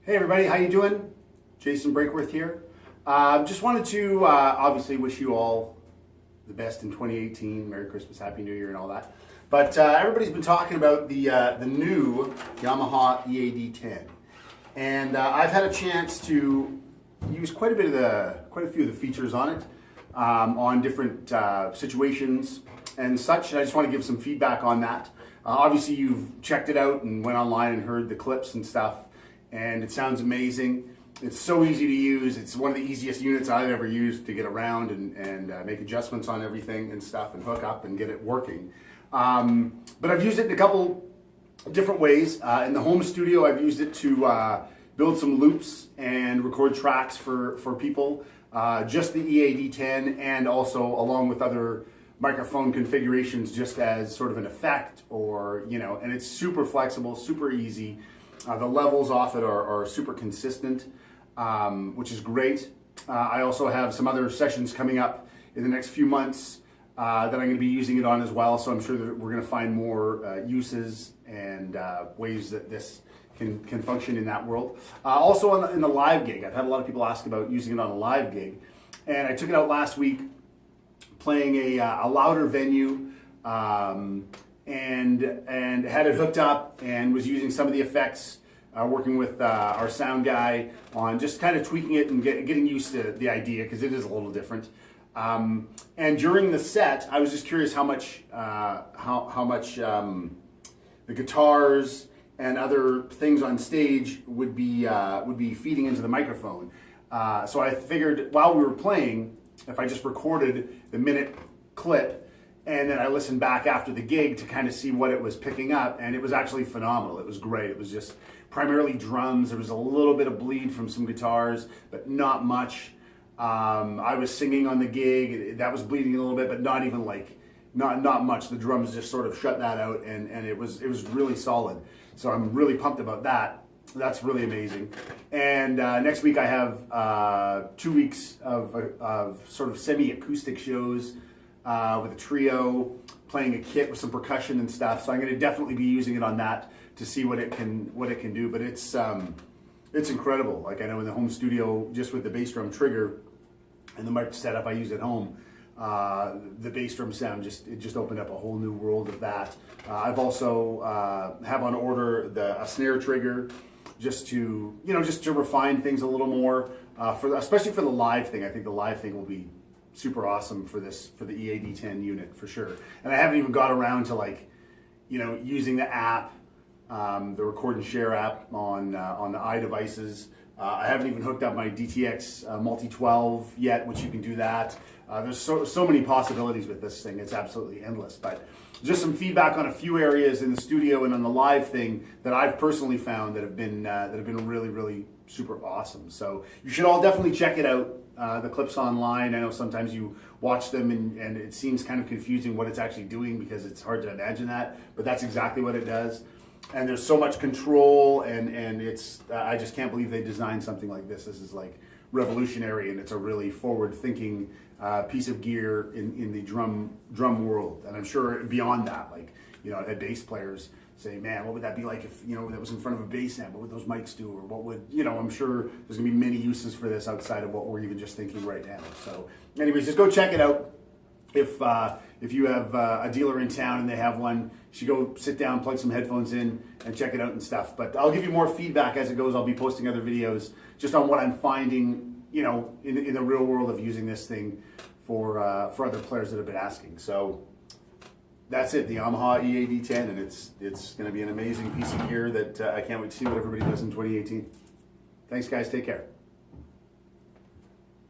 Hey everybody, how you doing? Jason Breakworth here. Just wanted to obviously wish you all the best in 2018. Merry Christmas, Happy New Year and all that. But everybody's been talking about the new Yamaha EAD10. And I've had a chance to use quite a few of the features on it, on different situations and such. And I just want to give some feedback on that. Obviously you've checked it out and went online and heard the clips and stuff. And it sounds amazing. It's so easy to use. It's one of the easiest units I've ever used to get around and make adjustments on everything and stuff and hook up and get it working. But I've used it in a couple different ways. In the home studio, I've used it to build some loops and record tracks for people. Just the EAD10 and also along with other microphone configurations just as sort of an effect or, you know, and it's super flexible, super easy. The levels off it are super consistent, which is great. I also have some other sessions coming up in the next few months that I'm going to be using it on as well, so I'm sure that we're going to find more uses and ways that this can function in that world. Also in the live gig, I've had a lot of people ask about using it on a live gig, and I took it out last week playing a louder venue, and had it hooked up and was using some of the effects, working with our sound guy on just kind of tweaking it and getting used to the idea because it is a little different. And during the set, I was just curious how much the guitars and other things on stage would be feeding into the microphone. So I figured while we were playing, if I just recorded the minute clip and then I listened back after the gig to kind of see what it was picking up, and it was actually phenomenal. It was great. It was just primarily drums. There was a little bit of bleed from some guitars, but not much. I was singing on the gig. That was bleeding a little bit, but not even like, not much. The drums just sort of shut that out, and it was really solid. So I'm really pumped about that. That's really amazing. And next week I have 2 weeks of sort of semi-acoustic shows with a trio, playing a kit with some percussion and stuff. So I'm going to definitely be using it on that to see what it can do. But it's incredible. Like I know in the home studio, just with the bass drum trigger and the mic setup I use at home, the bass drum sound just opened up a whole new world of that. I've also have on order a snare trigger just to refine things a little more especially for the live thing. I think the live thing will be super awesome for the EAD10 unit for sure. And I haven't even got around to using the app, the record and share app on the iDevices. I haven't even hooked up my DTX Multi-12 yet, which you can do that. There's so many possibilities with this thing. It's absolutely endless. But just some feedback on a few areas in the studio and on the live thing that I've personally found that have been really, really super awesome. So you should all definitely check it out. The clips online, I know sometimes you watch them and it seems kind of confusing what it's actually doing because it's hard to imagine that, but that's exactly what it does. And there's so much control and it's, I just can't believe they designed something like this. This is like revolutionary, and it's a really forward-thinking piece of gear in the drum world. And I'm sure beyond that, I've had bass players say, man, what would that be like if, that was in front of a bass amp? What would those mics do? Or what would, I'm sure there's gonna be many uses for this outside of what we're even just thinking right now. So anyways, just go check it out. If you have a dealer in town and they have one, you should go sit down, plug some headphones in and check it out and stuff. But I'll give you more feedback as it goes. I'll be posting other videos just on what I'm finding, in the real world of using this thing for other players that have been asking. So that's it, the Yamaha EAD10, and it's going to be an amazing piece of gear that I can't wait to see what everybody does in 2018. Thanks, guys. Take care.